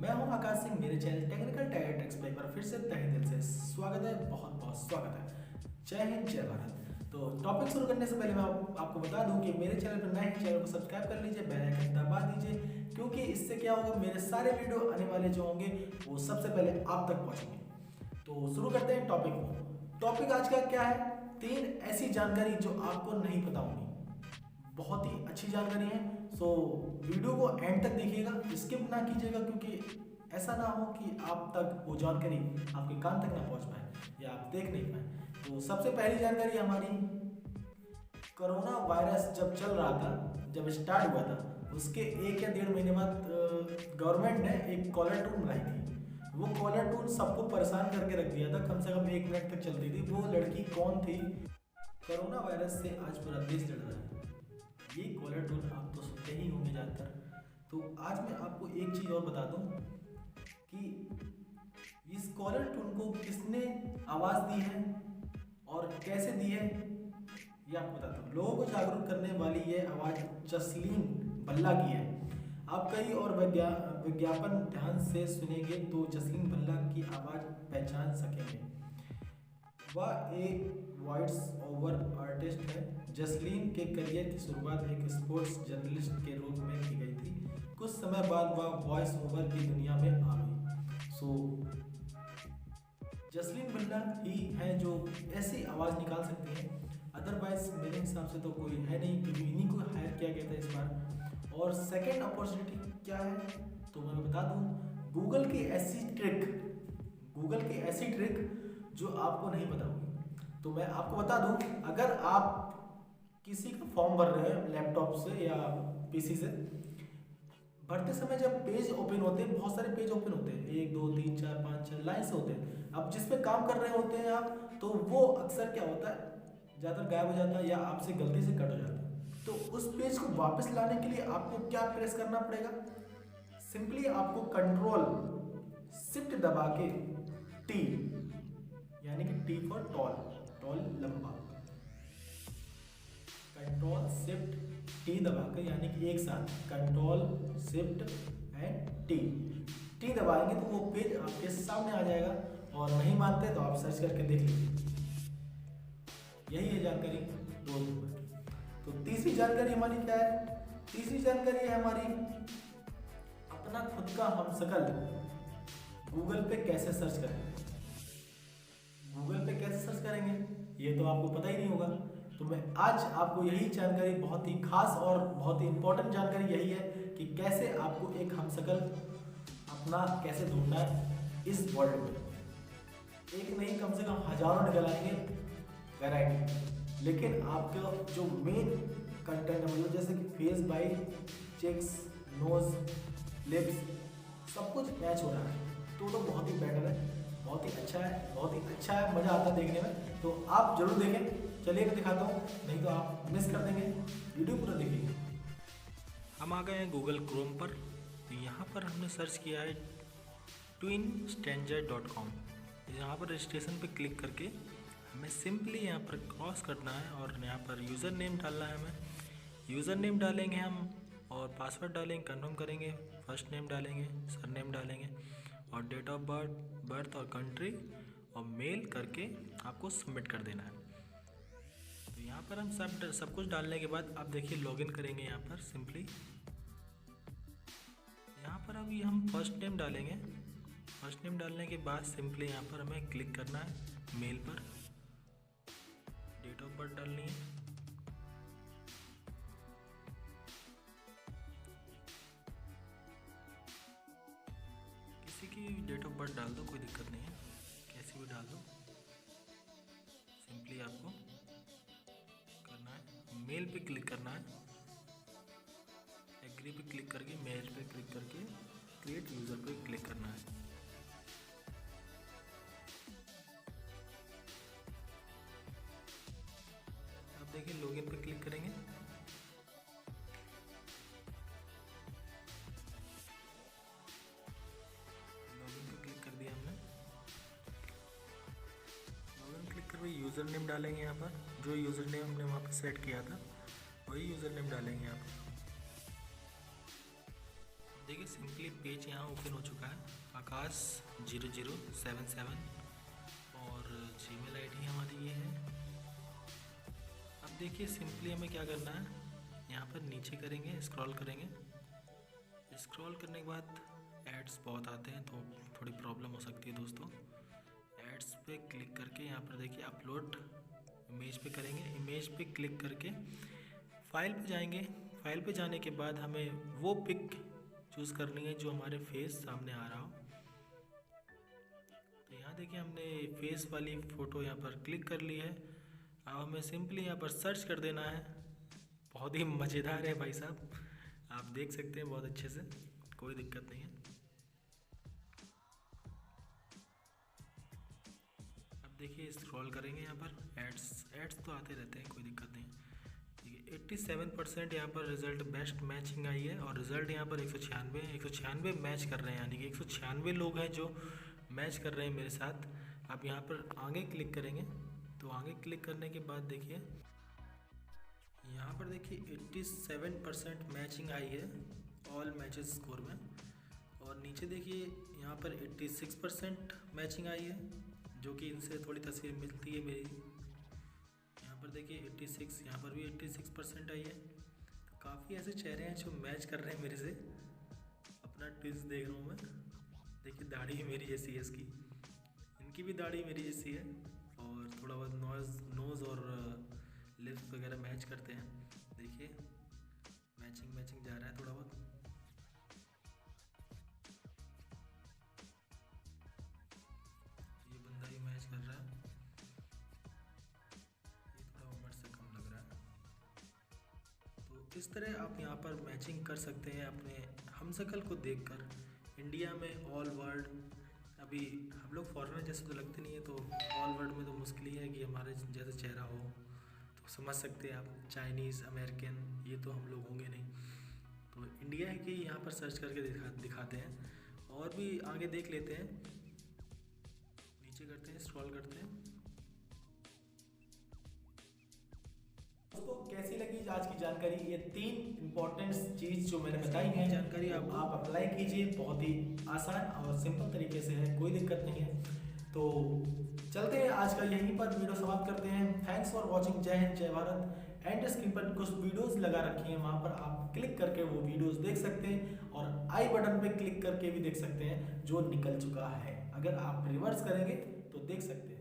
मैं हूं आकाश सिंह। मेरे चैनल टेक्निकल टायर ट्रिक्स पर एक बार फिर से तहे दिल से स्वागत है, बहुत बहुत स्वागत है। जय हिंद, जय भारत। तो टॉपिक शुरू करने से पहले मैं आपको बता दूं कि मेरे चैनल पर नए हैं, चैनल को सब्सक्राइब कर लीजिए, बेल आइकन दबा दीजिए, क्योंकि इससे क्या होगा, मेरे सारे वीडियो आने वाले जो होंगे वो सबसे पहले आप तक पहुंचेंगे। तो शुरू करते हैं टॉपिक को। टॉपिक आज का क्या है? 3 ऐसी जानकारी जो आपको नहीं पता होगी। बहुत ही अच्छी जानकारी है, सो वीडियो को एंड तक देखिएगा, स्किप ना कीजिएगा, क्योंकि ऐसा ना हो कि आप तक वो जानकारी आपके कान तक ना पहुंच पाए या आप देख नहीं पाए। तो सबसे पहली जानकारी हमारी, कोरोना वायरस जब चल रहा था, जब स्टार्ट हुआ था, उसके 1 या 1.5 महीने बाद गवर्नमेंट ने एक कॉलर ट्यून बनाई थी। वो कॉलर ट्यून सबको परेशान करके रख दिया था, कम से कम 1 मिनट तक चलती थी। वो लड़की कौन थी? कोरोना वायरस से आज पूरा देश लड़ रहा है। ये कॉलर ट्यून आप तो सुनते ही होंगे ज़्यादातर। तो आज मैं आपको एक चीज़ और बता दूं कि इस कॉलर ट्यून को किसने आवाज़ दी है और कैसे दी है, ये आपको बताता हूँ। लोगों को जागरूक करने वाली ये आवाज़ जसलीन भल्ला की है। आप कई और विज्ञापन ध्यान से सुनेंगे तो जसलीन भल्ला की आवाज़ पहचान सकेंगे। वह एक वॉइस ओवर आर्टिस्ट है। जसलीन के करियर की शुरुआत एक स्पोर्ट्स जर्नलिस्ट के रूप में की गई थी। कुछ समय बाद वह वॉइस ओवर की दुनिया में आ गई। जसलीन भल्ला ही है जो ऐसी आवाज़ निकाल सकती है। अदरवाइज मेरे हिसाब से तो कोई है नहीं, क्योंकि इन्हीं को हायर किया गया था इस बार। और सेकेंड अपॉर्चुनिटी क्या है तो मैं बता दूँ, गूगल की ऐसी ट्रिक जो आपको नहीं पता होगी। तो मैं आपको बता दूं, अगर आप किसी का फॉर्म भर रहे हैं लैपटॉप से या पीसी से, भरते समय जब पेज ओपन होते हैं, बहुत सारे पेज ओपन होते हैं, 1 2 3 4 5 6 लाइन से होते हैं। अब जिस पे काम कर रहे होते हैं आप, तो वो अक्सर क्या होता है, ज़्यादा गायब हो जाता है या आपसे गलती से कट हो जाता है। तो उस पेज को वापस लाने के लिए आपको क्या प्रेस करना पड़ेगा? सिंपली आपको कंट्रोल शिफ्ट दबा के टी, यानी कि टी फॉर टॉल लंबा, कंट्रोल शिफ्ट टी दबाकर, यानी कि एक साथ कंट्रोल शिफ्ट एंड टी दबाएंगे तो वो पेज आपके सामने आ जाएगा। और नहीं मानते तो आप सर्च करके देख लीजिए। यही है जानकारी 2 नंबर। तो तीसरी जानकारी हमारी क्या है? तीसरी जानकारी है हमारी, अपना खुद का हमशक्ल गूगल पे कैसे सर्च करें। गूगल पे कैसे सर्च करेंगे ये तो आपको पता ही नहीं होगा। तो मैं आज आपको यही जानकारी, बहुत ही खास और बहुत ही इंपॉर्टेंट जानकारी यही है कि कैसे आपको एक हमशक्ल अपना कैसे ढूंढना है इस वर्ल्ड में। एक नहीं, कम से कम हजारों निकल आएंगे वैरायटी, लेकिन आपका जो मेन कंटेंट है, मतलब जैसे कि फेस, बाई, चेक्स, नोज, लिप्स, सब कुछ मैच हो रहा है, तो बहुत ही बेटर है, बहुत ही अच्छा है, बहुत ही अच्छा है, मज़ा आता है देखने में। तो आप जरूर देखें। चलिए मैं दिखाता हूँ, नहीं तो आप मिस कर देंगे। वीडियो पूरा देखिए। हम आ गए हैं गूगल क्रोम पर। तो यहाँ पर हमने सर्च किया है twinstranger.com। यहाँ पर रजिस्ट्रेशन पर क्लिक करके हमें सिंपली यहाँ पर क्रॉस करना है और यहाँ पर यूज़र नेम डालना है। हमें यूज़र नेम डालेंगे हम और पासवर्ड डालेंगे, कन्फर्म करेंगे, फर्स्ट नेम डालेंगे, सरनेम डालेंगे और डेट ऑफ बर्थ और कंट्री और मेल करके आपको सबमिट कर देना है। तो यहाँ पर हम सब कुछ डालने के बाद आप देखिए लॉगिन करेंगे। यहाँ पर सिंपली यहाँ पर अभी हम फर्स्ट नेम डालेंगे। फर्स्ट नेम डालने के बाद सिंपली यहाँ पर हमें क्लिक करना है मेल पर, डेट ऑफ बर्थ डालनी है, किसी की डेट ऑफ बर्थ डाल दो, कोई दिक्कत नहीं है, कैसी भी डाल दो। सिंपली आपको करना है, मेल पे क्लिक करना है, एग्री पे क्लिक करके, मेल पे क्लिक करके क्रिएट यूज़र पे क्लिक करना है। अब देखिए लॉगिन पे क्लिक करेंगे। लॉगिन पे क्लिक कर दिया हमने। लॉगिन क्लिक कर यूज़र नेम डालेंगे। यहाँ पर जो यूज़र नेम हमने वहाँ पर सेट किया था वही यूज़र नेम डालेंगे यहाँ पर। देखिए सिंपली पेज यहाँ ओपन हो चुका है, आकाश0077 और जीमेल आईडी हमारी ये है। अब देखिए सिंपली हमें क्या करना है, यहाँ पर नीचे करेंगे, स्क्रॉल करेंगे। स्क्रॉल करने के बाद एड्स बहुत आते हैं तो थोड़ी प्रॉब्लम हो सकती है दोस्तों। एड्स पे क्लिक करके यहाँ पर देखिए अपलोड इमेज पे करेंगे। इमेज पे क्लिक करके फाइल पे जाएंगे। फाइल पे जाने के बाद हमें वो पिक चूज़ करनी है जो हमारे फेस सामने आ रहा हो। तो यहाँ देखिए हमने फेस वाली फ़ोटो यहाँ पर क्लिक कर ली है। अब हमें सिंपली यहाँ पर सर्च कर देना है। बहुत ही मज़ेदार है भाई साहब, आप देख सकते हैं बहुत अच्छे से, कोई दिक्कत नहीं है। अब देखिए स्क्रॉल करेंगे, यहाँ पर एड्स तो आते रहते हैं, कोई दिक्कत नहीं है। ठीक है, 87% यहाँ पर रिज़ल्ट बेस्ट मैचिंग आई है और रिज़ल्ट यहाँ पर 196 मैच कर रहे हैं, यानी कि 196 लोग हैं जो मैच कर रहे हैं मेरे साथ। अब यहाँ पर आगे क्लिक करेंगे, तो आगे क्लिक करने के बाद देखिए यहाँ पर देखिए 87% मैचिंग आई है ऑल मैचेस स्कोर में। और नीचे देखिए यहाँ पर 86% मैचिंग आई है, जो कि इनसे थोड़ी तस्वीर मिलती है मेरी। यहाँ पर देखिए 86, यहाँ पर भी 86% आई है। तो काफ़ी ऐसे चेहरे हैं जो मैच कर रहे हैं मेरे से। अपना ट्विस्ट देख रहा हूँ मैं, देखिए दाढ़ी मेरी जैसी है इसकी, इनकी भी दाढ़ी मेरी जैसी है और थोड़ा बहुत नोज़ और लिप्स वगैरह मैच करते हैं। देखिए मैचिंग जा रहा है थोड़ा बहुत। ये बंदा भी मैच कर रहा है, ये थोड़ा उम्र से कम लग रहा है। तो इस तरह आप यहाँ पर मैचिंग कर सकते हैं अपने हमशक्ल को देखकर। इंडिया में ऑल वर्ल्ड, अभी हम लोग फॉरेनर जैसे तो लगते नहीं है, तो ऑल वर्ल्ड में तो मुश्किल ही है कि हमारे जैसा चेहरा हो। तो समझ सकते हैं आप, चाइनीज़, अमेरिकन, ये तो हम लोग होंगे नहीं। तो इंडिया है कि यहाँ पर सर्च करके दिखाते हैं। और भी आगे देख लेते हैं, नीचे करते हैं, स्क्रॉल करते हैं। दोस्तों कैसी लगी आज की जानकारी? ये 3 इम्पोर्टेंट चीज़ जो मैंने बताई हैं जानकारी आप अप्लाई कीजिए। बहुत ही आसान और सिंपल तरीके से है, कोई दिक्कत नहीं है। तो चलते हैं, आज का यहीं पर वीडियो समाप्त करते हैं। Thanks for watching. जय हिंद, जय भारत। एंड स्क्रीन पर कुछ वीडियोस लगा रखी हैं, वहाँ पर आप क्लिक करके वो वीडियोस देख सकते हैं और आई बटन पे क्लिक करके भी देख सकते हैं जो निकल चुका है। अगर आप रिवर्स करेंगे तो देख सकते हैं।